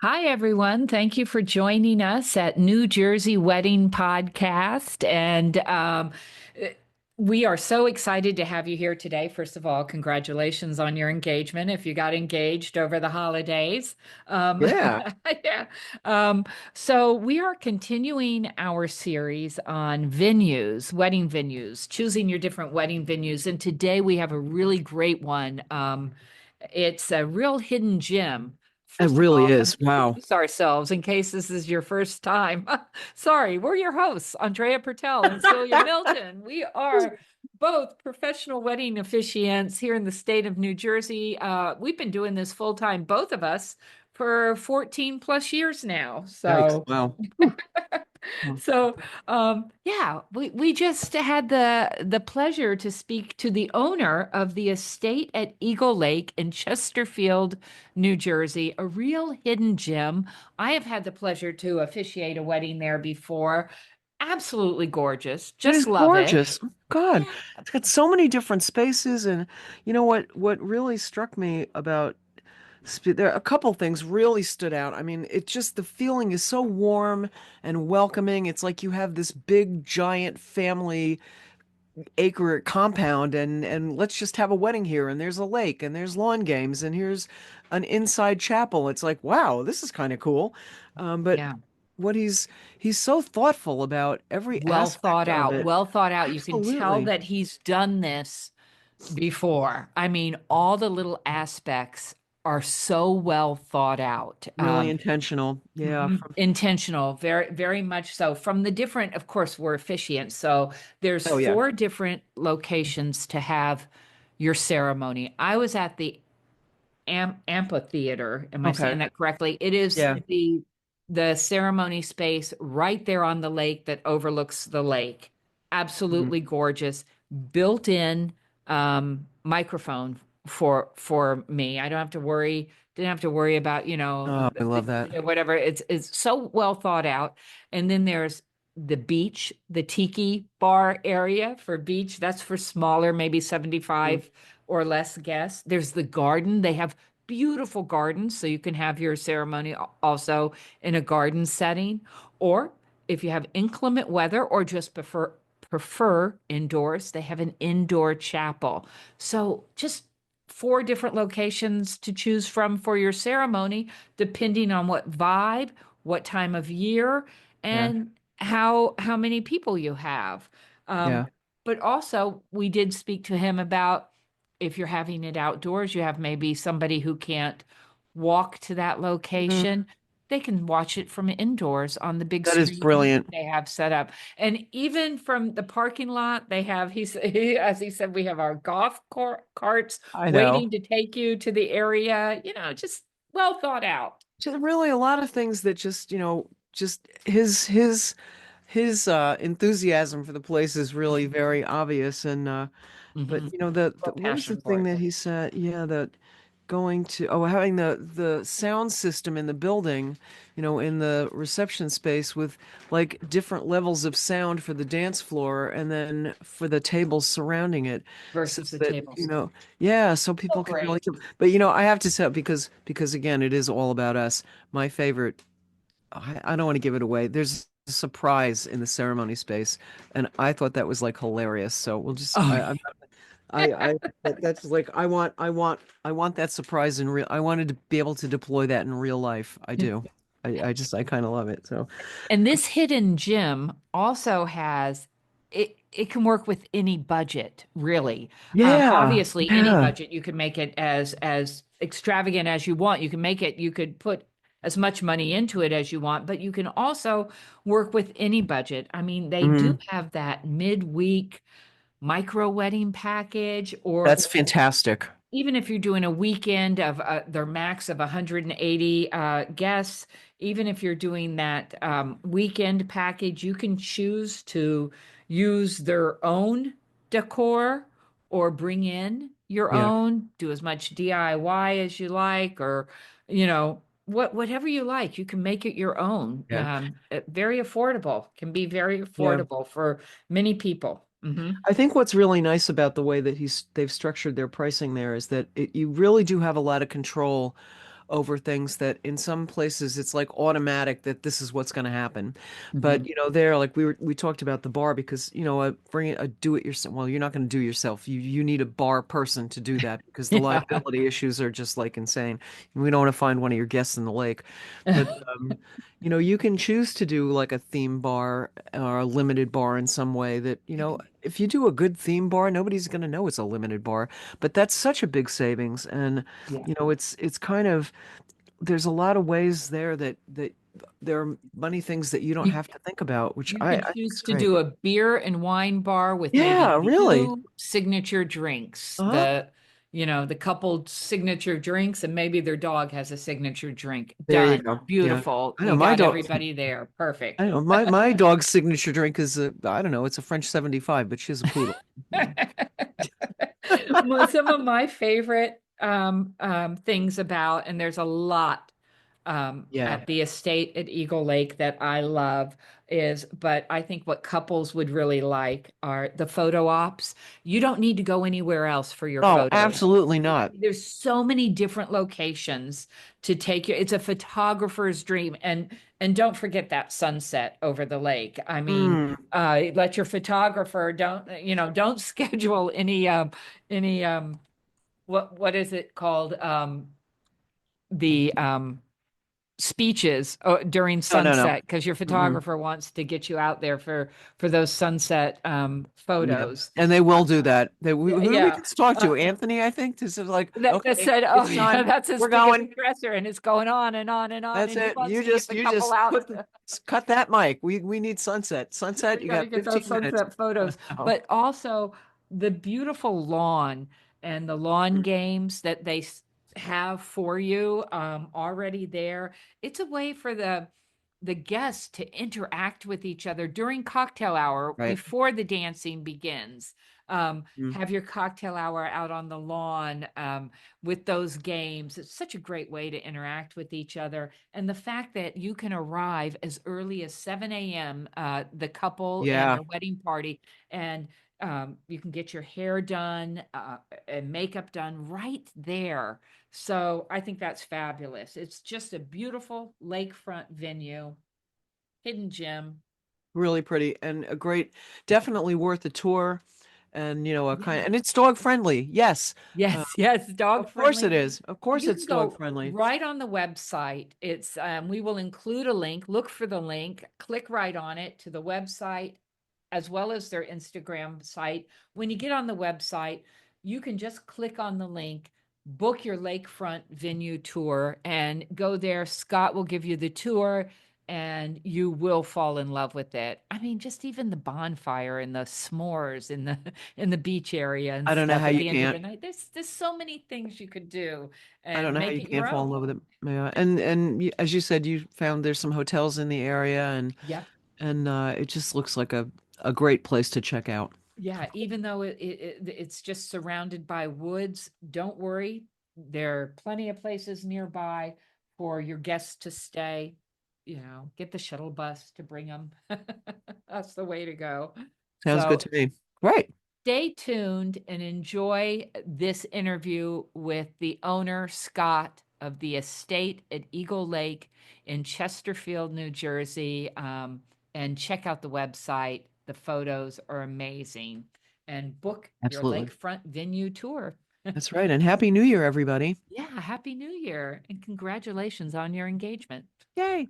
Hi, everyone. Thank you for joining us at New Jersey Wedding Podcast. Uh, we are so excited to have you here today. First of all, congratulations on your engagement if you got engaged over the holidays. Um, Yeah, yeah. Um, so, we are continuing our series on venues, wedding venues, choosing your different wedding venues. And today we have a really great one. It's a real hidden gem. it First of really all, let me is. Wow. introduce ourselves in case this is your first time. Sorry, we're your hosts, Andrea Pertel and Celia Milton. We are both professional wedding officiants here in the state of New Jersey. We've been doing this full time, both of us, for 14 plus years now. Yikes. Wow. Wow. Yeah, we just had the pleasure to speak to the owner of the estate at Eagle Lake in Chesterfield, New Jersey, a real hidden gem. I have had the pleasure to officiate a wedding there before. Absolutely gorgeous. It is Just love it. gorgeous. Oh, God, it's got so many different spaces, and you know what really struck me about there are a couple things really stood out. I mean, it just the feeling is so warm and welcoming. It's like you have this big giant family acre compound and let's just have a wedding here and there's a lake and there's lawn games and here's an inside chapel. It's like, wow, this is kind of cool. But Yeah. what he's so thoughtful about every Well aspect thought of out, it. well thought out. You can tell Absolutely. that he's done this before. I mean, all the little aspects are so well thought out. Really intentional. Yeah. Mhm. Intentional, very, very much so. From the different, of course, we're officiants. So there's Oh yeah. four different locations to have your ceremony. I was at the amphitheater. Am I saying Okay. that correctly? It is Yeah. the ceremony space right there on the lake that overlooks the lake. Mhm. Absolutely gorgeous. Built-in microphone for me. I don't have to worry, didn't have to worry about, Oh, I love that. whatever. It's so well thought out. And then there's the beach, the tiki bar area for beach. That's for smaller, maybe Mhm. 75 or less guests. There's the garden. They have beautiful gardens, so you can have your ceremony also in a garden setting. Or if you have inclement weather or just prefer indoors, they have an indoor chapel. So just four different locations to choose from for your ceremony, depending on what vibe, what time of year, Yeah. and how many people you have. Um, Yeah. but also, we did speak to him about if you're having it outdoors, you have maybe somebody who can't walk to that Mhm. location. They can watch it from indoors on the big That is screen brilliant. they have set up. And even from the parking lot, they have, as he said, we have our carts I know. waiting to take you to the area, just well thought out. Just really a lot of things that just, just his enthusiasm for the place is really very obvious. And but Hmm. the Real what was the passion for thing it. that he said? Yeah, that going to having the sound system in the building, in the reception space with like different levels of sound for the dance floor and then for the tables surrounding it, so Versus the that tables. yeah, so Oh, people can really. great. But I have to say because again, it is all about us. My favorite. I don't want to give it away. There's a surprise in the ceremony space, and I thought that was like hilarious. So we'll just Oh, that's like I want that surprise in real. I wanted to be able to deploy that in real life. I yeah. do. I kind of love it. So And this hidden gem also has it can work with any budget, really. yeah, Obviously, any yeah. budget you can make it as extravagant as you want. You can make it, you could put as much money into it as you want, but you can also work with any budget. I mean, they do Mhm. have that midweek micro wedding package, or That's fantastic. even if you're doing a weekend of their max of 180 guests, even if you're doing that weekend package, you can choose to use their own decor or bring in your Yeah, own, do as much DIY as you like, or, whatever you like, you can make it your own. yeah, Very affordable, can be very yeah. affordable for many people. Hmm. I think what's really nice about the way that they've structured their pricing there is that you really do have a lot of control over things that in some places it's like automatic that this is what's going to happen. But Mhm. there, like we talked about the bar because bring a do it yourself. Well, you're not going to do yourself. You need a bar person to do that because the Yeah. liability issues are just like insane. And we don't want to find one of your guests in the lake. But you can choose to do like a theme bar or a limited bar in some way that, if you do a good theme bar, nobody's going to know it's a limited bar. But that's such a big savings. And, Yeah. it's kind of, there's a lot of ways there that there are money things that you don't You have to think about, which you I could think choose is to great. do a beer and wine bar with maybe Yeah, really. two signature drinks. Uh-huh. The coupled signature drinks, and maybe their dog has a signature drink. There you Done. go. Yeah. Beautiful. I know You my got dog. everybody there. Perfect. I know my dog's signature drink is I don't know, it's a French 75, but she's a poodle. Some of my favorite things about, and there's a lot Yeah. at the estate at Eagle Lake that I love but I think what couples would really like are the photo ops. You don't need to go anywhere else for your Oh, photos. absolutely not. There's so many different locations to take it's a photographer's dream. And don't forget that sunset over the lake. I mean, Mm. let your photographer don't schedule any what is it called? The speeches during No, no, no. sunset because your Mm-mm. photographer wants to get you out there for those sunset Yeah. photos. And they Uh, will do that. Who do we yeah. just talk Uh, to? Anthony, I think. This is like, that okay, said, oh it's yeah, time. that's as We're big as a going. dresser, and it's going on and on and on, That's and he it. wants You to get just the you couple just out. cut that mic. We need sunset. Sunset, We you got to got get those 15 minutes. sunset photos, Oh, but also the beautiful lawn and the lawn games that have for you already there. It's a way for the guests to interact with each other during cocktail hour right. before the dancing begins. Mm. Have your cocktail hour out on the lawn with those games. It's such a great way to interact with each other. And the fact that you can arrive as early as 7 a.m., the couple and Yeah, their wedding party, and you can get your hair done and makeup done right there. So I think that's fabulous. It's just a beautiful lakefront venue, hidden gem. really pretty and a great, definitely worth a tour. And a kind, Yeah. and it's dog friendly. Yes. Uh, Yes, yes, dog of course it friendly. is. Of course You can it's dog go friendly. right on the website. We will include a link. Look for the link, click right on it to the website as well as their Instagram site. When you get on the website, you can just click on the link, book your lakefront venue tour, and go there. Scott will give you the tour and you will fall in love with it. I mean, just even the bonfire and the s'mores in the in the beach area and I don't know stuff how at you the end of the can't. night. There's so many things you could do I don't and know how make you it your can't fall in own. love with it. Yeah. And as you said, you found there's some hotels in the area, and Yep. it just looks like a great place to check out. Yeah, even though it's just surrounded by woods, don't worry. There are plenty of places nearby for your guests to stay. Get the shuttle bus to bring them. That's the way to go. Sounds good So to me. Great. stay tuned and enjoy this interview with the owner, Scott, of the estate at Eagle Lake in Chesterfield, New Jersey. And check out the website. The photos are amazing. And book your Absolutely. lakefront venue tour. That's right. And Happy New Year, everybody. Yeah, Happy New Year and congratulations on your engagement. Yay.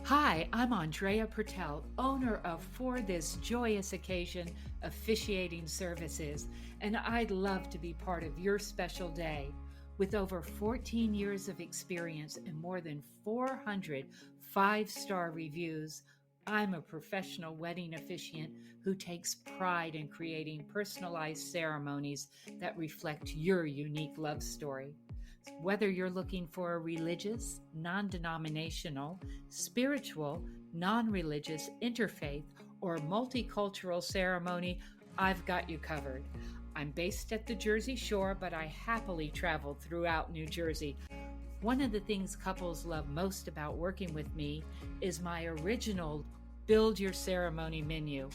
Hi, I'm Andrea Pertel, owner of For This Joyous Occasion Officiating Services, and I'd love to be part of your special day. With over 14 years of experience and more than 400 five-star reviews, I'm a professional wedding officiant who takes pride in creating personalized ceremonies that reflect your unique love story. Whether you're looking for a religious, non denominational, spiritual, non religious, interfaith, or multicultural ceremony, I've got you covered. I'm based at the Jersey Shore, but I happily travel throughout New Jersey. One of the things couples love most about working with me is my original Build Your Ceremony menu.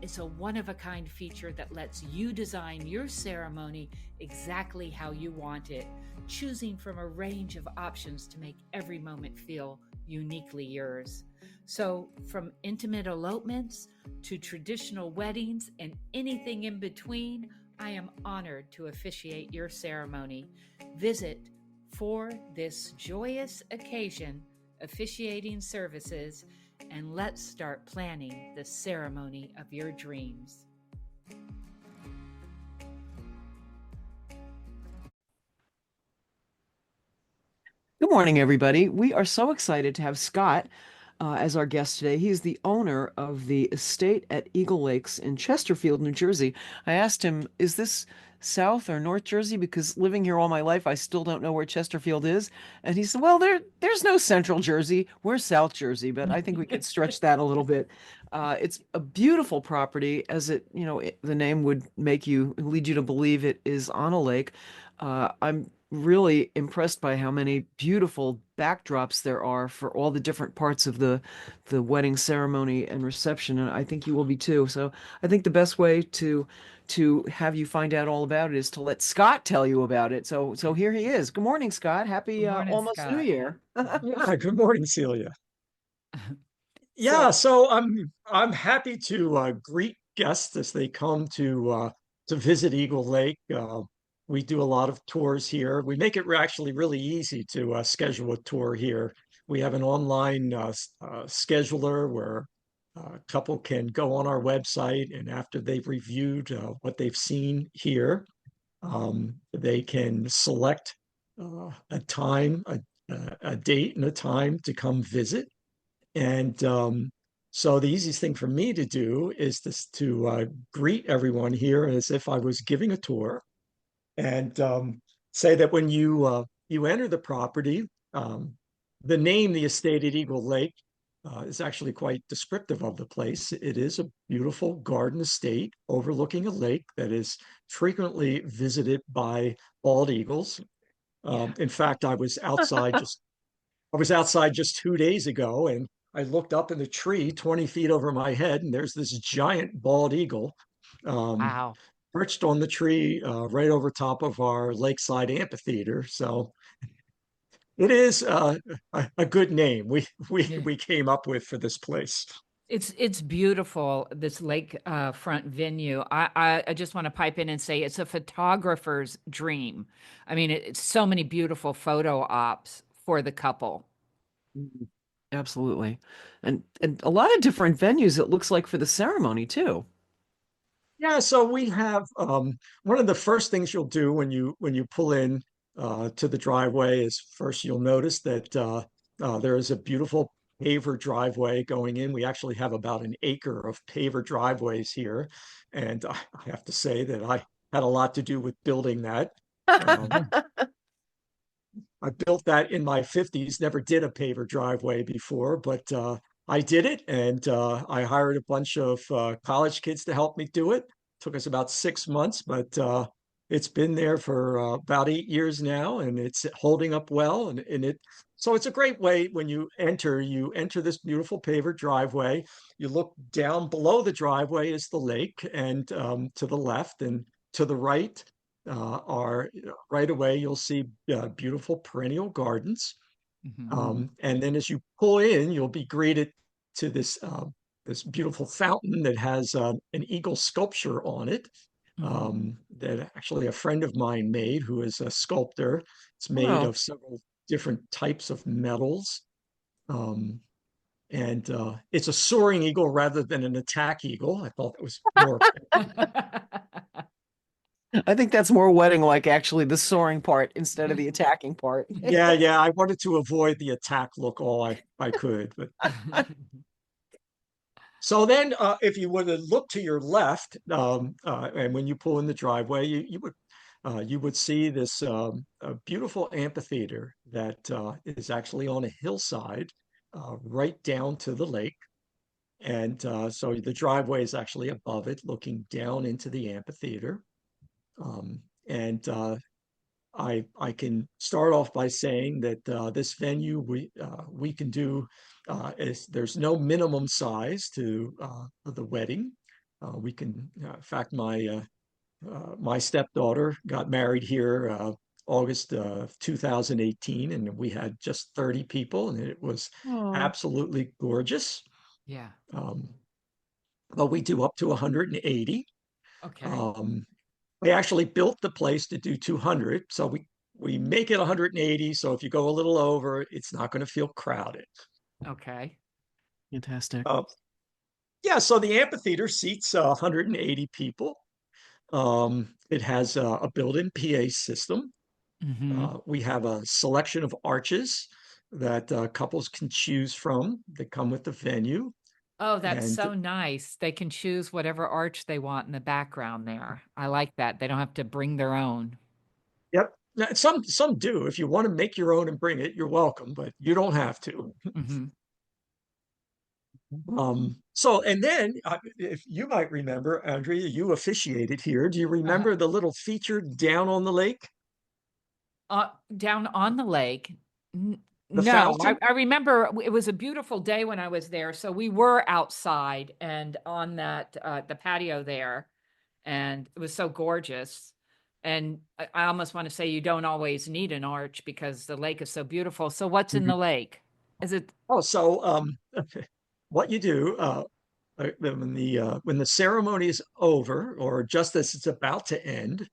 It's a one-of-a-kind feature that lets you design your ceremony exactly how you want it. choosing from a range of options to make every moment feel uniquely yours. So, from intimate elopements to traditional weddings and anything in between, I am honored to officiate your ceremony. Visit for this joyous occasion officiating services, and let's start planning the ceremony of your dreams. Good morning, everybody. We are so excited to have Scott as our guest today. He is the owner of the estate at Eagle Lakes in Chesterfield, New Jersey. I asked him, is this South or North Jersey? Because living here all my life, I still don't know where Chesterfield is. And he said, well, there's no Central Jersey. We're South Jersey, but I think we could stretch that a little bit. It's a beautiful property, as the name would make you lead you to believe it is on a lake. I'm really impressed by how many beautiful backdrops there are for all the different parts of the wedding ceremony and reception, and I think you will be too. So I think the best way to have you find out all about it is to let Scott tell you about it. So here he is. Good morning, Scott. Good Happy morning, almost New Scott. Year. Yeah, good morning, Celia. Yeah, So so I'm happy to greet guests as they come to visit Eagle Lake. We do a lot of tours here. We make it actually really easy to schedule a tour here. We have an online scheduler where a couple can go on our website, and after they've reviewed what they've seen here, they can select a time, a date, and a time to come visit. And so the easiest thing for me to do is to greet everyone here as if I was giving a tour, and say that when you enter the property, the name, the estate at Eagle Lake, is actually quite descriptive of the place. It is a beautiful garden estate overlooking a lake that is frequently visited by bald eagles. Yeah. In fact, I was outside just 2 days ago, and I looked up in the tree 20 feet over my head, and there's this giant bald eagle um, Wow. perched on the tree right over top of our lakeside amphitheater. So it is a good name Yeah. we came up with for this place. It's beautiful, this lake front venue. I just want to pipe in and say it's a photographer's dream. I mean, it's so many beautiful photo ops for the couple. Mhm. Absolutely. And a lot of different venues it looks like for the ceremony too. Yeah, so we have one of the first things you'll do when you pull in to the driveway is first you'll notice that there is a beautiful paver driveway going in. We actually have about an acre of paver driveways here, and I have to say that I had a lot to do with building that. Um, I built that in my 50s, never did a paver driveway before, but I did it, and I hired a bunch of college kids to help me do it. Took us about 6 months, but it's been there for about 8 years now, and it's holding up well. And so it's a great way when you enter this beautiful paver driveway. You look down below the driveway is the lake, and to the left and to the right are right away you'll see beautiful perennial gardens, Mhm. and then as you pull in you'll be greeted to this beautiful fountain that has an eagle sculpture on it, Mhm. that actually a friend of mine made, who is a sculptor. It's made Wow. of several different types of metals, um, and it's a soaring eagle rather than an attack eagle. I thought that was more. I think that's more wedding like actually the soaring part instead of the attacking part. Yeah, yeah, I wanted to avoid the attack look all I could. But so then, if you were to look to your left, and when you pull in the driveway, you would see this a beautiful amphitheater that is actually on a hillside, right down to the lake. And so the driveway is actually above it, looking down into the amphitheater. And I can start off by saying that this venue we can do, is there's no minimum size to the wedding. We can, in fact, my stepdaughter got married here August of 2018, and we had just 30 people, and it was Oh, absolutely gorgeous. Yeah. Um, but we do up to 180. Okay. Um, we actually built the place to do 200, so we make it 180. So if you go a little over, it's not going to feel crowded. Okay. fantastic. Uh, yeah, so the amphitheater seats 180 people. It has a built-in PA system. Hmm. We have a selection of arches that couples can choose from that come with the venue. Oh, that's And so nice. They can choose whatever arch they want in the background there. I like that. They don't have to bring their own. yep, now, some do. If you want to make your own and bring it, you're welcome, but you don't have to. Hmm. So, and then if you might remember, Andrea, you officiated here. Do you Uh-huh. remember the little feature down on the lake, Down on the lake. the No, fountain? I remember it was a beautiful day when I was there. So we were outside and on that the patio there, and it was so gorgeous. And I almost want to say you don't always need an arch because the lake is so beautiful. So what's in Mhm. the lake? Is it? Oh, so what you do when the ceremony is over, or just as it's about to end,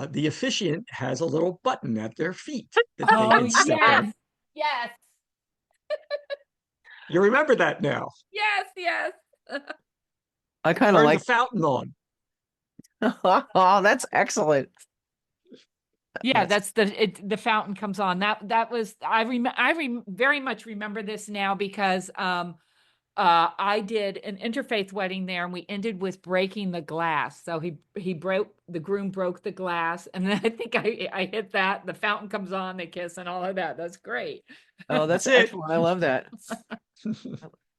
the officiant has a little button at their feet that they Oh can step yes, on. yes, You remember that now. yes, yes. I kind of Turn the like. fountain on. Oh, that's excellent. Yeah, That's that's the fountain comes on. That was very much remember this now because I did an interfaith wedding there and we ended with breaking the glass. So he broke the groom broke the glass and then I think I hit that. The fountain comes on, they kiss and all of that. That's great. oh, that's That's it. excellent. I love that.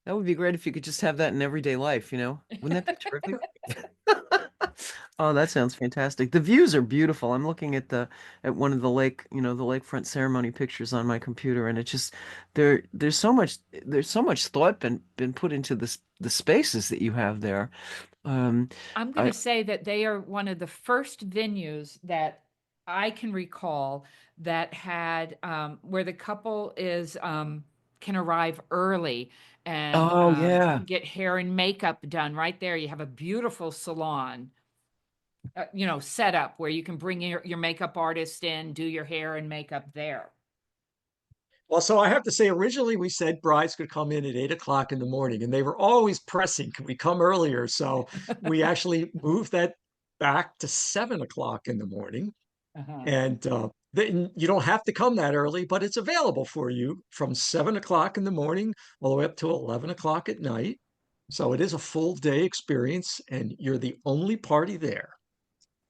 That would be great if you could just have that in everyday life, you know? Wouldn't that be terrific? Oh, that sounds fantastic. The views are beautiful. I'm looking at the at one of the lake, the lakefront ceremony pictures on my computer, and it just there's so much thought been put into the spaces that you have there. Um, I'm going I to say that they are one of the first venues that I can recall that had where the couple is can arrive early and oh yeah. get hair and makeup done right there. You have a beautiful salon, set up where you can bring your makeup artist in, do your hair and makeup there. Well, so I have to say, originally we said brides could come in at 8 o'clock in the morning, and they were always pressing, can we come earlier? So we actually moved that back to 7 o'clock in the morning. Uh-huh. And then you don't have to come that early, but it's available for you from 7 o'clock in the morning all the way up to 11 o'clock at night. So it is a full day experience, and you're the only party there.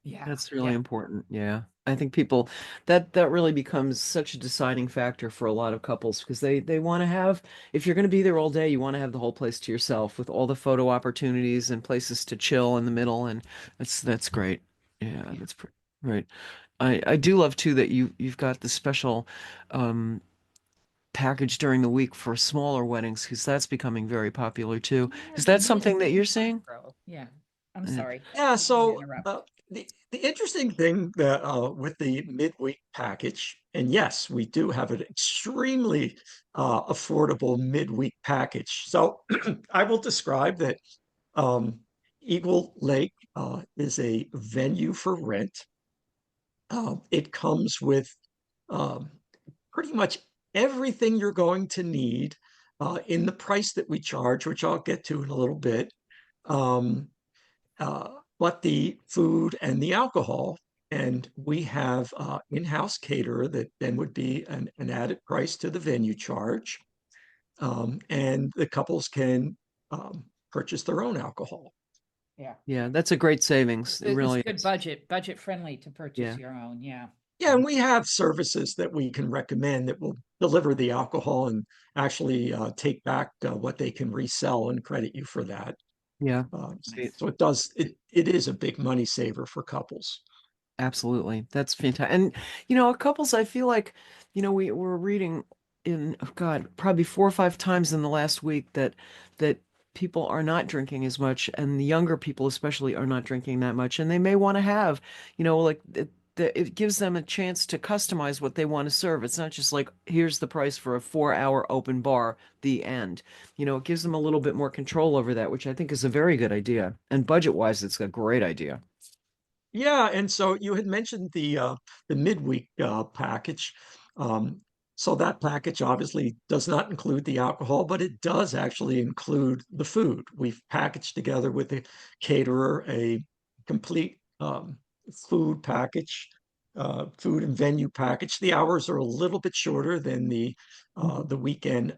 Yeah, That's really yeah, important. Yeah. I think people that really becomes such a deciding factor for a lot of couples because they want to have if you're going to be there all day, you want to have the whole place to yourself with all the photo opportunities and places to chill in the middle and that's great. Yeah, yeah. that's right. I do love too that you've got the special um package during the week for smaller weddings because that's becoming very popular too. Yeah, Is the that something that you're seeing? micro. Yeah. I'm sorry. Yeah, Didn't mean to so interrupt. the interesting thing that with the midweek package, and yes, we do have an extremely affordable midweek package. So I will describe that um, Eagle Lake is a venue for rent. It comes with um, pretty much everything you're going to need in the price that we charge, which I'll get to in a little bit. Um, but the food and the alcohol. And we have in-house caterer that then would be an added price to the venue charge. And the couples can purchase their own alcohol. Yeah. Yeah, that's a great savings. It It's really good is. budget friendly to purchase Yeah. your own. Yeah. Yeah, and we have services that we can recommend that will deliver the alcohol and actually take back what they can resell and credit you for that. Yeah. Um, Sweet. so it is a big money saver for couples. Absolutely. That's fantastic. And couples, I feel like, we're reading in, oh God, probably 4 or 5 times in the last week that people are not drinking as much, and the younger people especially are not drinking that much, and they may want to have, like that it gives them a chance to customize what they want to serve. It's not just like, here's the price for a 4-hour open bar, the end. It gives them a little bit more control over that, which I think is a very good idea. And budget-wise, it's a great idea. Yeah, and so you had mentioned the midweek package. Um, so that package obviously does not include the alcohol, but it does actually include the food. We've packaged together with the caterer a complete food package, food and venue package. The hours are a little bit shorter than the weekend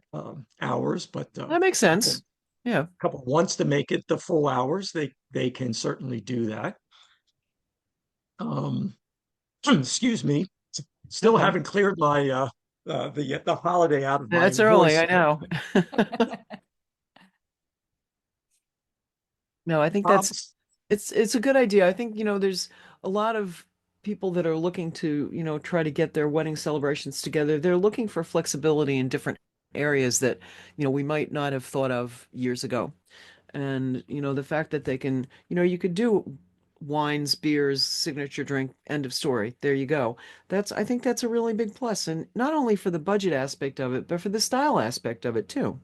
hours, but That makes sense. Yeah. couple wants to make it the full hours, they can certainly do that. Um, excuse me, still Okay. haven't cleared my the holiday out of my That's early, voice I yet. know. No, I think Um, it's a good idea. I think, there's a lot of people that are looking to, try to get their wedding celebrations together. They're looking for flexibility in different areas that, we might not have thought of years ago. And, the fact that they can, you could do wines, beers, signature drink, end of story. There you go. I think that's a really big plus. And not only for the budget aspect of it, but for the style aspect of it too.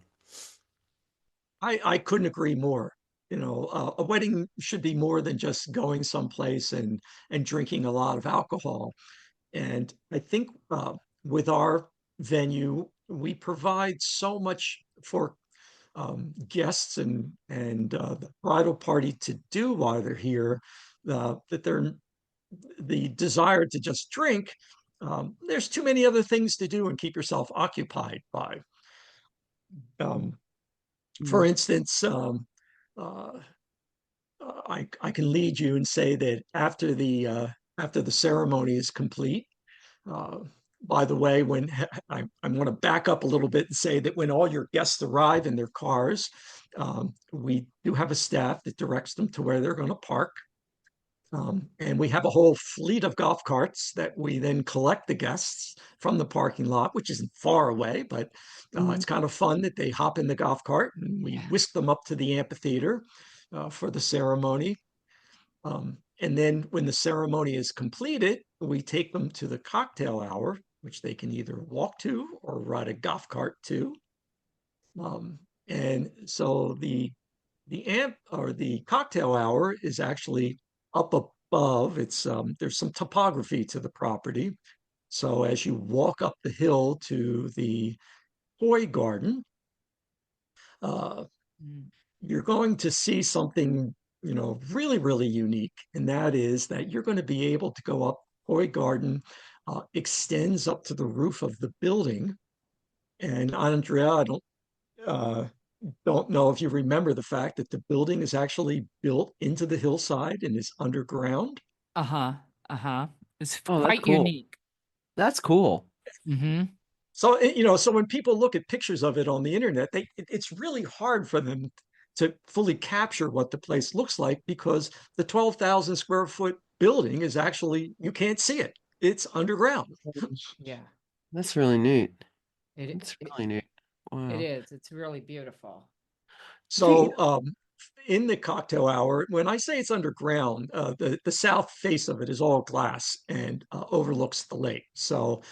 I couldn't agree more. A wedding should be more than just going someplace and drinking a lot of alcohol. And I think with our venue, we provide so much for guests and the bridal party to do while they're here, that they're the desire to just drink. There's too many other things to do and keep yourself occupied by. Um, for Mm. instance, uh, I can lead you and say that after the ceremony is complete. Uh, by the way, when I want to back up a little bit and say that when all your guests arrive in their cars, we do have a staff that directs them to where they're going to park. And we have a whole fleet of golf carts that we then collect the guests from the parking lot, which isn't far away, but Mhm. it's kind of fun that they hop in the golf cart and we Yeah. whisk them up to the amphitheater for the ceremony. And then when the ceremony is completed, we take them to the cocktail hour, which they can either walk to or ride a golf cart to. Um, and so the amp or the cocktail hour is actually up above. It's there's some topography to the property. So as you walk up the hill to the koi garden, uh, Mm. you're going to see something, really, really unique. And that is that you're going to be able to go up. Koi garden extends up to the roof of the building. And Andrea, I don't know if you remember the fact that the building is actually built into the hillside and is underground. Uh-huh. Uh-huh. It's Oh, that's quite cool. unique. That's cool. Mm-hmm. So, so when people look at pictures of it on the internet, it's really hard for them to fully capture what the place looks like because the 12,000 square foot building is actually, you can't see it. It's underground. Yeah. That's really neat. It, That's it really neat. it Wow. is. It's really beautiful. I think, So, in the cocktail hour, when I say it's underground, the south face of it is all glass and overlooks the lake. So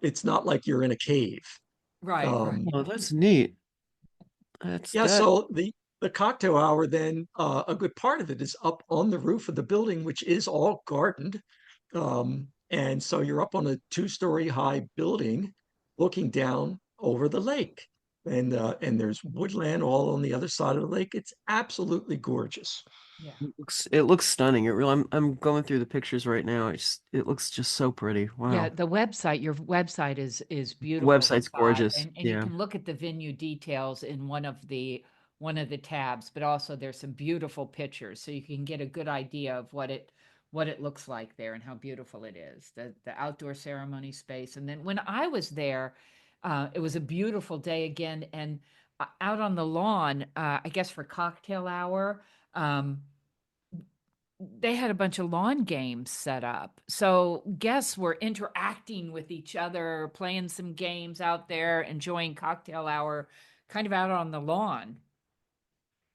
it's not like you're in a cave. Right, right. Um, oh, that's neat. That's yeah, that. so the cocktail hour, then a good part of it is up on the roof of the building, which is all gardened. And so you're up on a two-story high building looking down over the lake. And there's woodland all on the other side of the lake. It's absolutely gorgeous. Yeah. It looks stunning. It really, I'm going through the pictures right now. It looks just so pretty. Yeah, Wow. your website is The beautiful, website's Scott, gorgeous. and you Yeah. can look at the venue details in one of the tabs, but also there's some beautiful pictures, so you can get a good idea of what it looks like there and how beautiful it is. The outdoor ceremony space, and then when I was there, it was a beautiful day again, and out on the lawn, I guess for cocktail hour. They had a bunch of lawn games set up. So guests were interacting with each other, playing some games out there, enjoying cocktail hour kind of out on the lawn.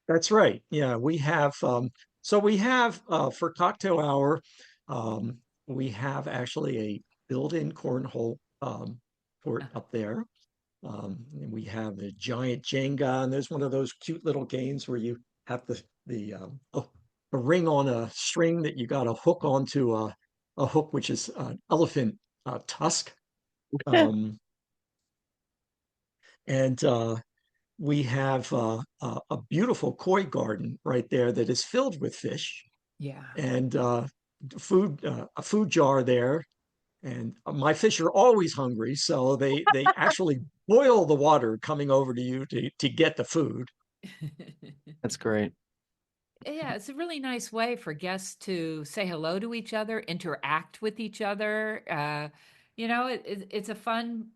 That's right. Yeah, we have so we have for cocktail hour, um, we have actually a built-in cornhole court up there. And we have a giant Jenga, and there's one of those cute little games where you have a ring on a string that you got to hook onto a hook, which is an elephant tusk. Um, and we have a beautiful koi garden right there that is filled with fish, Yeah. and a food jar there. And my fish are always hungry, so they actually boil the water coming over to you to get the food. That's great. Yeah, it's a really nice way for guests to say hello to each other, interact with each other. It's a fun,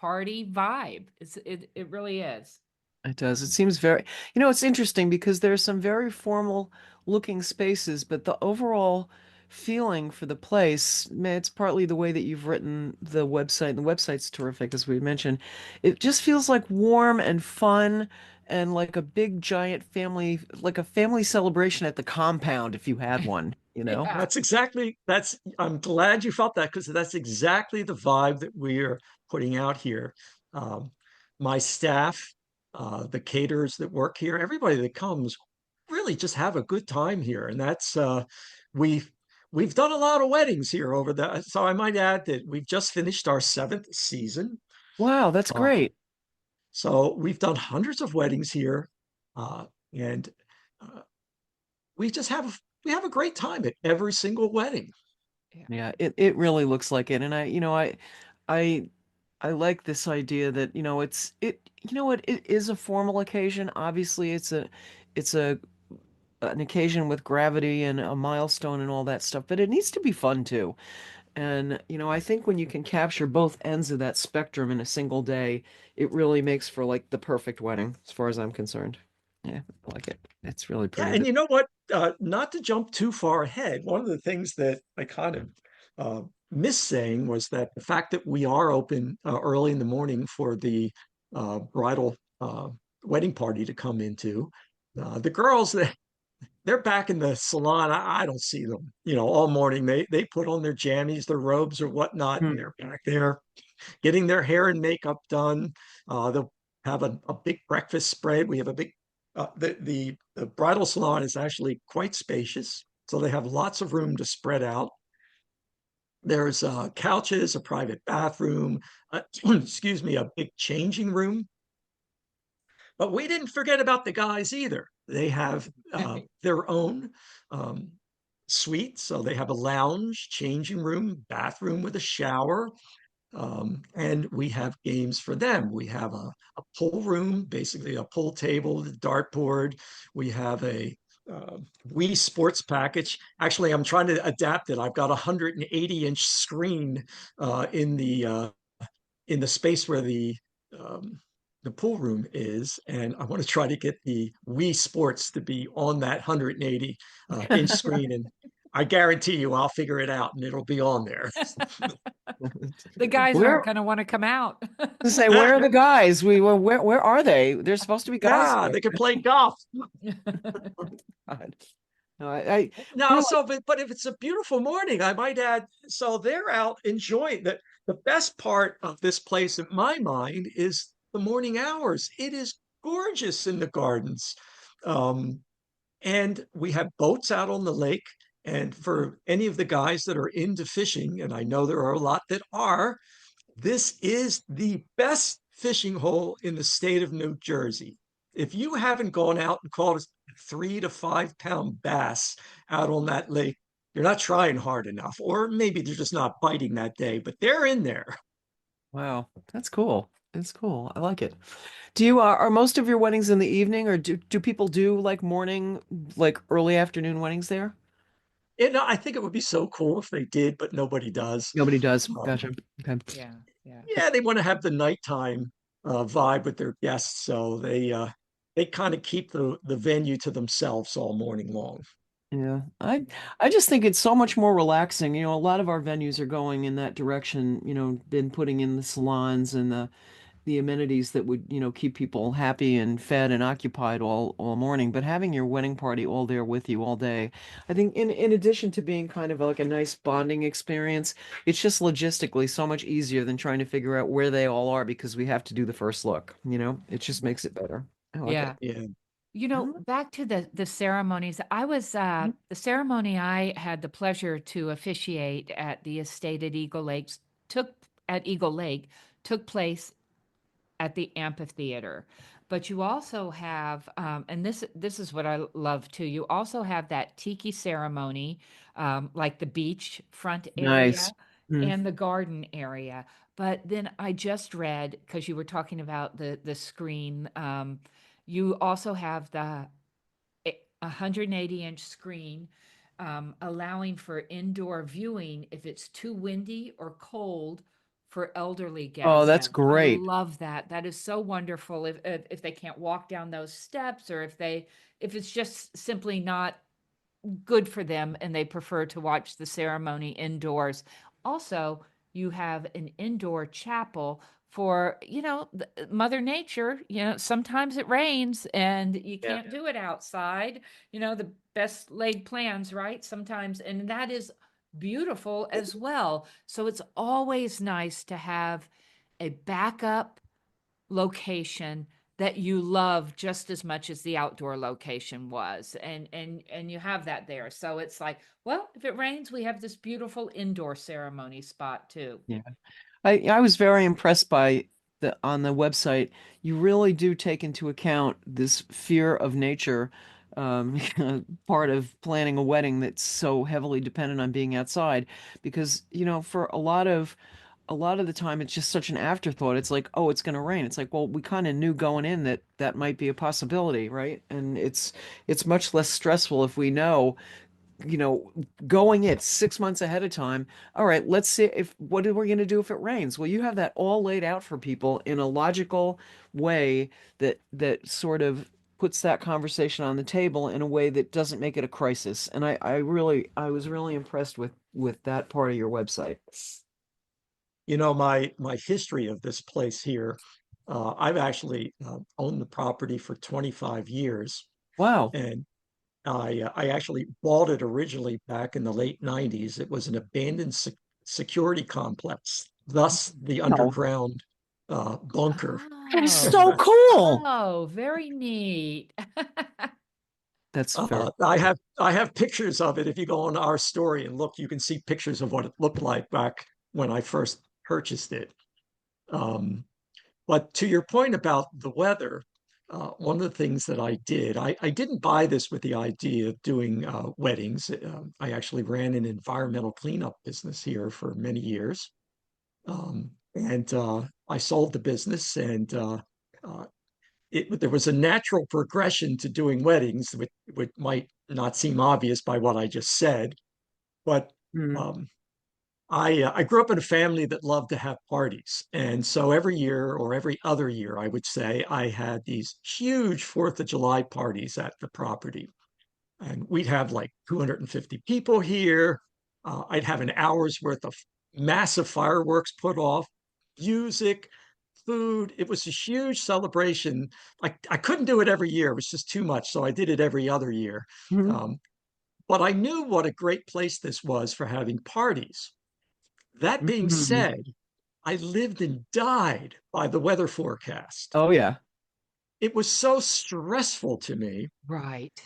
party vibe. It really is. It does. It seems very, it's interesting because there's some very formal looking spaces, but the overall feeling for the place, man, it's partly the way that you've written the website, and the website's terrific, as we mentioned. It just feels like warm and fun and like a big giant family, like a family celebration at the compound if you had one, you know? Yeah. I'm glad you felt that because that's exactly the vibe that we're putting out here. Um, my staff, the caterers that work here, everybody that comes really just have a good time here. And we've, we've done a lot of weddings here over the, so I might add that we've just finished our seventh season. Wow, that's Uh, great. so we've done hundreds of weddings here. And uh, we just we have a great time at every single wedding. Yeah. Yeah, it really looks like it. And I I like this idea that, it is a formal occasion. Obviously, it's an occasion with gravity and a milestone and all that stuff, but it needs to be fun too. And, I think when you can capture both ends of that spectrum in a single day, it really makes for like the perfect wedding, as far as I'm concerned. Yeah, I like it. It's really Yeah, pretty. and you know what? Not to jump too far ahead, one of the things that I kind of missed saying was that the fact that we are open early in the morning for the bridal wedding party to come into, the girls they're back in the salon. I don't see them, all morning. They put on their jammies, their robes or whatnot, and Hmm. they're back there getting their hair and makeup done. They'll have a big breakfast spread. We have a big the bridal salon is actually quite spacious, so they have lots of room to spread out. There's couches, a private bathroom, excuse me, a big changing room. But we didn't forget about the guys either. They have their own um, suite, so they have a lounge, changing room, bathroom with a shower, and we have games for them. We have a pool room, basically a pool table, the dartboard. We have a Wii Sports package. Actually, I'm trying to adapt it. I've got a 180-inch screen in the space where um, the pool room is, and I want to try to get the Wii Sports to be on that 180 inch screen. And I guarantee you, I'll figure it out, and it'll be on there. The guys aren't Where going to want to come out. to say, where are the guys? Where are they? There's supposed to be guys Yeah, there. they can play golf. God. No, I No, really, so but if it's a beautiful morning, I might add, so they're out enjoying that. The best part of this place, in my mind, is the morning hours. It is gorgeous in the gardens. Um, and we have boats out on the lake. And for any of the guys that are into fishing, and I know there are a lot that are, this is the best fishing hole in the state of New Jersey. If you haven't gone out and caught a 3 to 5 pound bass out on that lake, you're not trying hard enough, or maybe they're just not biting that day, but they're in there. wow, that's cool. It's cool. I like it. Do you are most of your weddings in the evening, or do people do like morning, like early afternoon weddings there? And I think it would be so cool if they did, but nobody does. Nobody does. Um, Gotcha. Okay. Yeah, yeah. yeah, they want to have the nighttime vibe with their guests, so they kind of keep the venue to themselves all morning long. Yeah. I just think it's so much more relaxing. A lot of our venues are going in that direction, been putting in the salons and the amenities that would, keep people happy and fed and occupied all morning. But having your wedding party all there with you all day, I think in addition to being kind of like a nice bonding experience, it's just logistically so much easier than trying to figure out where they all are because we have to do the first look, It just makes it better. I like it. Yeah. Yeah. Back to the ceremonies. I was Mhm. the ceremony I had the pleasure to officiate at the estate at took Eagle Lake took place at the amphitheater. But you also have, and this is what I love too. You also have that tiki ceremony, like the beach front Nice. area Mhm. and the garden area. But then I just read, because you were talking about the screen, you also have the 180-inch screen, allowing for indoor viewing if it's too windy or cold for elderly Oh, guests. that's Yes. I great. love that. That is so wonderful. If they can't walk down those steps, or if it's just simply not good for them and they prefer to watch the ceremony indoors. Also, you have an indoor chapel for, Mother Nature. Sometimes it rains and you Yeah. can't do it outside. The best laid plans, right? Sometimes, and that is beautiful as well. So it's always nice to have a backup location that you love just as much as the outdoor location was, and you have that there. So it's like, well, if it rains, we have this beautiful indoor ceremony spot too. Yeah. I was very impressed by the on the website. You really do take into account this fear of nature, um, part of planning a wedding that's so heavily dependent on being outside. Because, for a lot of the time it's just such an afterthought. It's like, oh, it's going to rain. It's like, well, we kind of knew going in that that might be a possibility, right? And it's much less stressful if we know you know, going it 6 months ahead of time. All right, let's see if what are we going to do if it rains? Well, you have that all laid out for people in a logical way that sort of puts that conversation on the table in a way that doesn't make it a crisis. And I was really impressed with that part of your website. My history of this place here, I've actually owned the property for 25 years, Wow. and I actually bought it originally back in the late 90s. It was an abandoned security complex, thus the Wow. underground bunker. That is Oh, so And cool. oh, very neat. That's very I have pictures of it. If you go on our story and look, you can see pictures of what it looked like back when I first purchased it. Um, But to your point about the weather, one of the things that I did, I didn't buy this with the idea of doing weddings. I actually ran an environmental cleanup business here for many years. And I sold the business, and uh, there was a natural progression to doing weddings, which might not seem obvious by what I just said. But Mhm. um, I grew up in a family that loved to have parties. And so every year or every other year, I would say, I had these huge Fourth of July parties at the property. And we'd have like 250 people here. I'd have an hour's worth of massive fireworks put off, music, food. It was a huge celebration. I couldn't do it every year, it was just too much. So I did it every other year. Mhm. Um, but I knew what a great place this was for having parties. That being Mhm. said, I lived and died by the weather forecast. Oh yeah. It was so stressful to me. Right.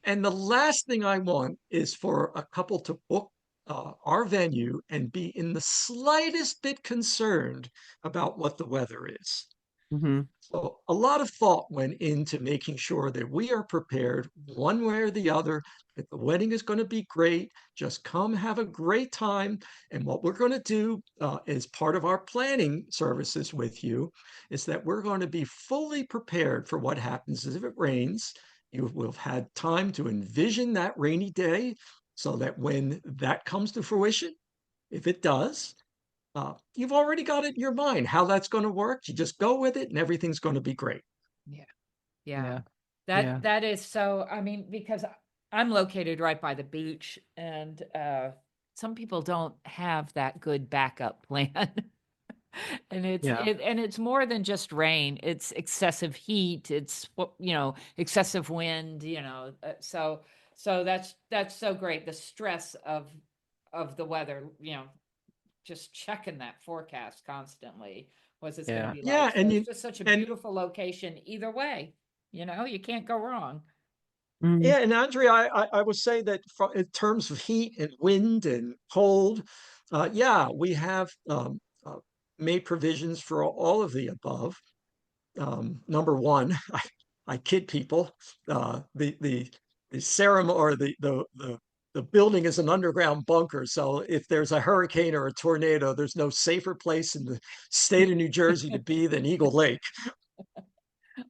And the last thing I want is for a couple to book our venue and be in the slightest bit concerned about what the weather is. Hmm. So a lot of thought went into making sure that we are prepared one way or the other, that the wedding is going to be great. Just come have a great time. And what we're going to do as part of our planning services with you is that we're going to be fully prepared for what happens if it rains. You will have had time to envision that rainy day so that when that comes to fruition, if it does, you've already got it in your mind how that's going to work. You just go with it and everything's going to be great. Yeah. Yeah. Yeah. That Yeah. that is so, I mean, because I'm located right by the beach, and some people don't have that good backup plan. And Yeah. it's more than just rain. It's excessive heat. It's excessive wind. So that's so great. The stress of the weather. Just checking that forecast constantly. What's it's going to Yeah. be like? Yeah, So it's just such a and beautiful location. Either way, you can't go wrong. Mm. yeah, and Andrea, I would say that in terms of heat and wind and cold, yeah, we have made provisions for all of the above. Number one, I kid people. The ceremony or the building is an underground bunker. So if there's a hurricane or a tornado, there's no safer place in the state of New Jersey to be than Eagle Lake.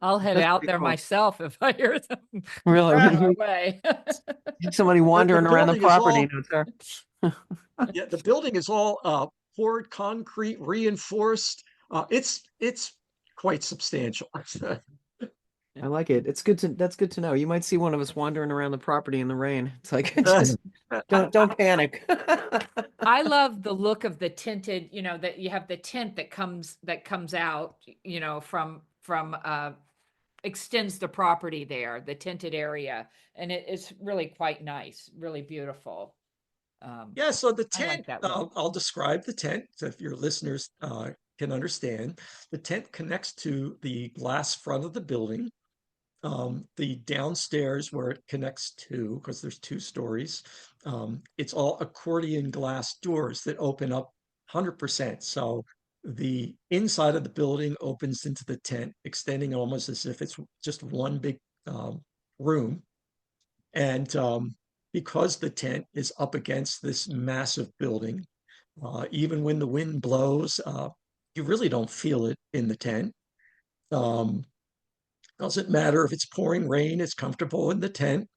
I'll head That's out pretty there cool. myself if I hear them coming our Really. way. Somebody The wandering around the building is property. all No, sir. yeah, the building is all poured concrete, reinforced. It's quite substantial. I like it. That's good to know. You might see one of us wandering around the property in the rain. It's like, just don't panic. I love the look of the tinted, that you have the tint that comes out, from extends the property there, the tinted area, and it's really quite nice, really beautiful. Yeah, so the I tent, like that look. I'll describe the tent so if your listeners can understand. The tent connects to the glass front of the building. The downstairs where it connects to, because there's two stories, it's all accordion glass doors that open up 100%. So the inside of the building opens into the tent, extending almost as if it's just one big room. And because the tent is up against this massive building, even when the wind blows, you really don't feel it in the tent. Um, doesn't matter if it's pouring rain, it's comfortable in the tent.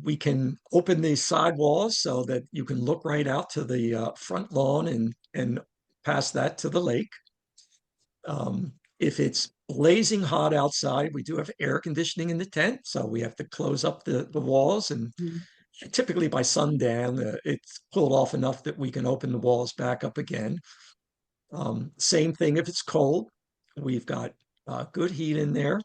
We can open these sidewalls so that you can look right out to the front lawn and past that to the lake. If it's blazing hot outside, we do have air conditioning in the tent, so we have to close up the walls. And Mhm. typically by sundown, it's cooled off enough that we can open the walls back up again. Same thing if it's cold. We've got good heat in there.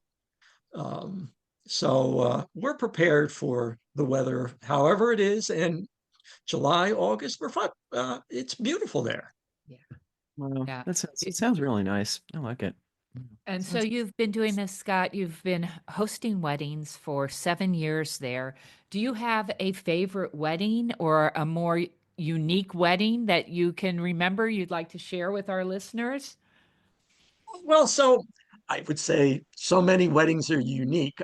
Um, so we're prepared for the weather, however it is. And July, August, we're fine. It's beautiful there. Yeah. Wow. Yeah. It sounds really nice. I like it. And so Sounds you've been doing this, Scott. You've been hosting weddings for 7 years there. Do you have a favorite wedding or a more unique wedding that you can remember you'd like to share with our listeners? Well, so I would say so many weddings are unique.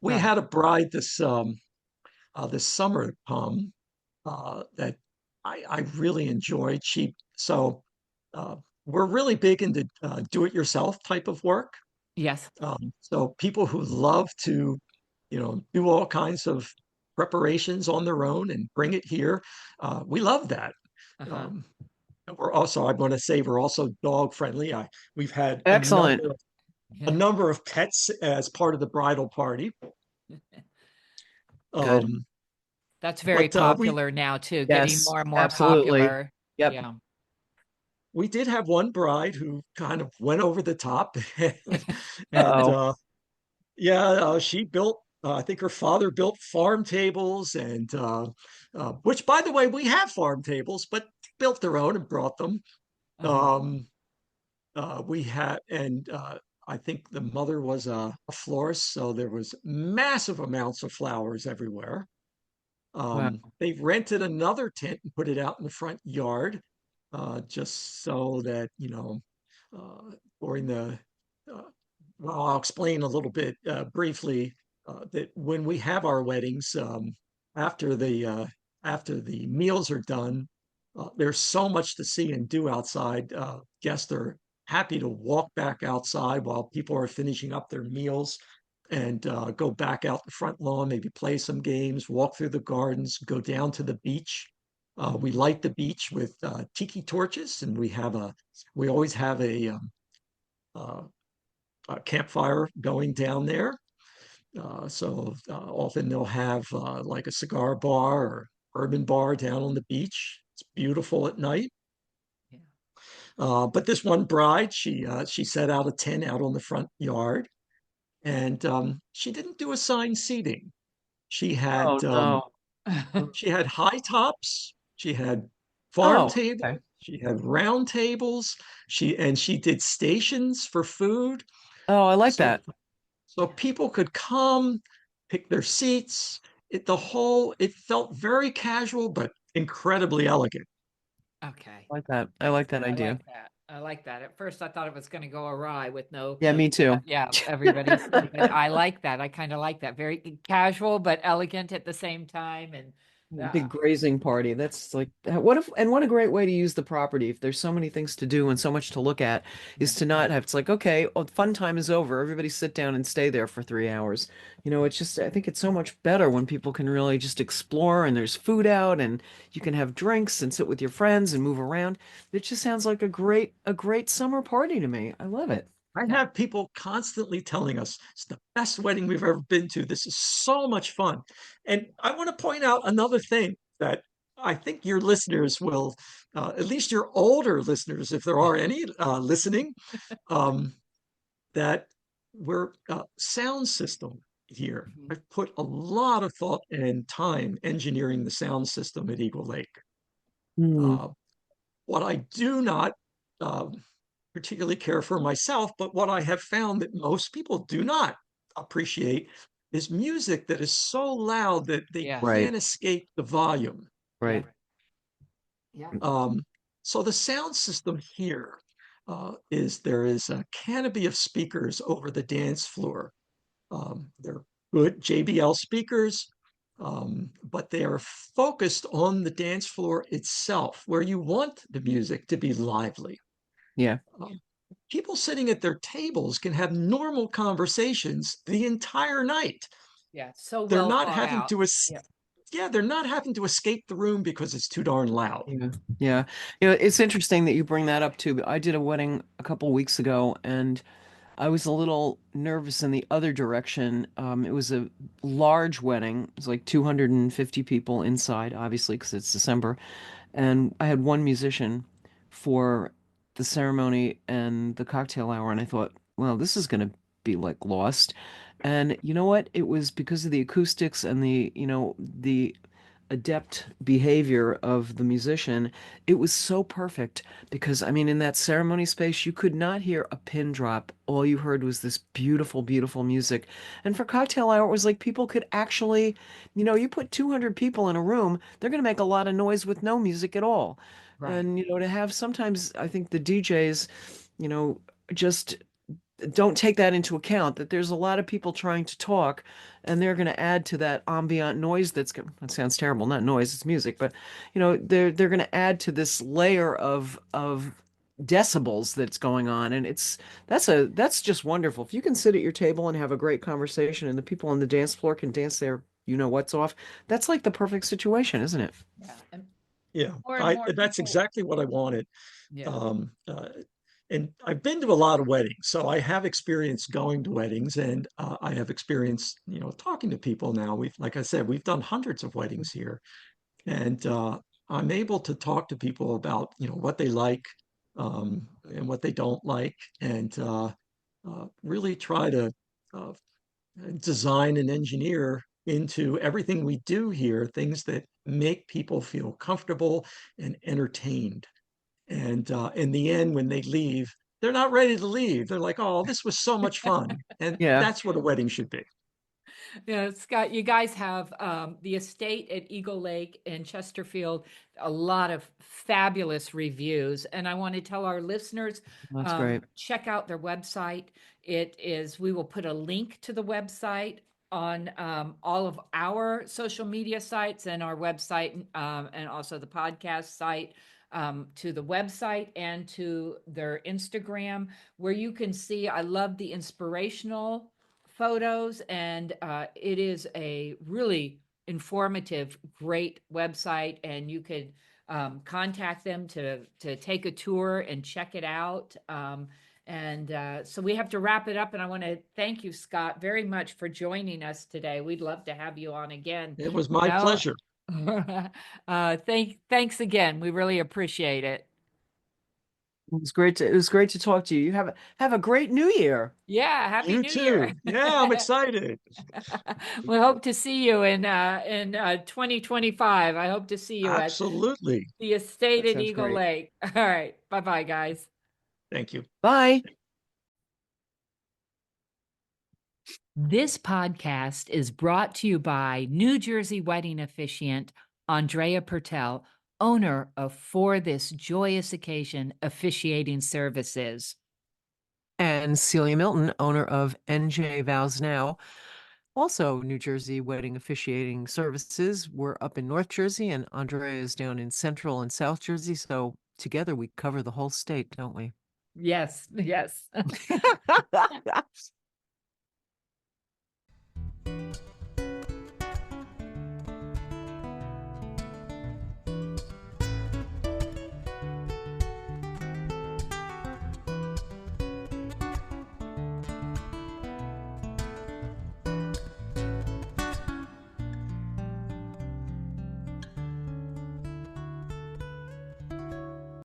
We Right. had a bride this summer come that I really enjoyed. Uh, we're really big into do-it-yourself type of work. Yes. So people who love to, do all kinds of preparations on their own and bring it here, we love that. Uh-huh. Um, and I want to say we're also dog friendly. We've had excellent. a number of pets as part of the bridal party. Good. Um, That's very but we popular now too, getting Yes, more and more absolutely. popular. Yep. Yeah. we did have one bride who kind of went over the top, and Uh-oh. yeah, she built. I think her father built farm tables, and which, by the way, we have farm tables, but built their own and brought them. Uh-huh. Um, we had, and I think the mother was a florist, so there was massive amounts of flowers everywhere. Wow. They rented another tent and put it out in the front yard, just so that, during uh, well, I'll explain a little bit briefly that when we have our weddings, after after the meals are done, there's so much to see and do outside. Guests are happy to walk back outside while people are finishing up their meals and go back out the front lawn, maybe play some games, walk through the gardens, go down to the beach. We light the beach with tiki torches, and we always have uh, a campfire going down there. So often they'll have like a cigar bar or urban bar down on the beach. It's beautiful at night. Yeah. But this one bride, she set out a tent out on the front yard, and she didn't do assigned seating. She Oh had no. she had high tops, she had farm Oh, tables, okay. she had round tables, she did stations for food. Oh, I like So that. so people could come, pick their seats. It felt very casual but incredibly elegant. Okay. I like that. I like that I idea. like that. I like that. At first, I thought it was going to go awry with no, Yeah, me too. yeah, everybody's, but I like that. I kind of like that. Very casual, but elegant at the same time. And Big grazing party. That's like what if and what a great way to use the property if there's so many things to do and so much to look at yeah, is to not have it's like, okay, well, fun time is over. Everybody sit down and stay there for 3 hours. It's just I think it's so much better when people can really just explore and there's food out and you can have drinks and sit with your friends and move around. It just sounds like a great summer party to me. I love it. I yeah, have people constantly telling us it's the best wedding we've ever been to. This is so much fun. And I want to point out another thing that I think your listeners will, at least your older listeners, if there are any listening, um, that we're sound system here. mhm, I've put a lot of thought and time engineering the sound system at Eagle Lake. Hmm. Uh, what I do not particularly care for myself, but what I have found that most people do not appreciate is music that is so loud that they yes, Right, can't escape the volume. yeah, right. yeah, Um, so the sound system here there is a canopy of speakers over the dance floor. They're good JBL speakers, but they are focused on the dance floor itself, where you want the music to be lively. Yeah. Um, People sitting at their tables can have normal conversations the entire night. yeah. So They're well not thought having out. to, Yeah. yeah, they're not having to escape the room because it's too darn loud. Yeah, yeah. It's interesting that you bring that up too. I did a wedding a couple weeks ago, and I was a little nervous in the other direction. It was a large wedding. It was like 250 people inside, obviously, because it's December. And I had one musician for the ceremony and the cocktail hour, and I thought, well, this is going to be like lost. And you know what? It was because of the acoustics and the adept behavior of the musician. It was so perfect because, I mean, in that ceremony space, you could not hear a pin drop. All you heard was this beautiful, beautiful music. And for cocktail hour, it was like people could actually, you put 200 people in a room, they're going to make a lot of noise with no music at all. Right. And, to have sometimes, I think the DJs, just don't take that into account that there's a lot of people trying to talk and they're going to add to that ambient noise that sounds terrible, not noise, it's music, but they're going to add to this layer of decibels that's going on, and that's just wonderful. If you can sit at your table and have a great conversation and the people on the dance floor can dance their what's off, that's like the perfect situation, isn't it? Yeah. Yeah, And I more that's people. exactly what I wanted. Yeah. Um, uh, and I've been to a lot of weddings, so I have experience going to weddings, and I have experience, talking to people now. Like I said, we've done hundreds of weddings here, and I'm able to talk to people about, what they like, and what they don't like, and really try to uh, design and engineer into everything we do here things that make people feel comfortable and entertained. And in the end, when they leave, they're not ready to leave. They're like, oh, this was so much fun. And Yeah, that's what a wedding should be. Yeah, Scott, you guys have the estate at Eagle Lake in Chesterfield, a lot of fabulous reviews. And I want to tell our listeners, that's great. check out their website. We will put a link to the website on all of our social media sites and our website, and also the podcast site, to the website and to their Instagram, where you can see, I love the inspirational photos, and it is a really informative, great website, and you could contact them to take a tour and check it out. And so we have to wrap it up, and I want to thank you, Scott, very much for joining us today. We'd love to have you on again. It was You my know, pleasure. thanks again. We really appreciate it. It was great to talk to you. You have a great new year. Yeah, happy You New Year. too. Yeah, I'm excited. We hope to see you in 2025. I hope to see you at Absolutely. the estate That at sounds Eagle great. Lake. All right. Bye-bye, guys. Thank you. Bye. This podcast is brought to you by New Jersey wedding officiant Andrea Pertel, owner of For This Joyous Occasion Officiating Services. And Celia Milton, owner of NJ Vows Now, also New Jersey wedding officiating services. We're up in North Jersey, and Andrea is down in Central and South Jersey. So together we cover the whole state, don't we? Yes, yes.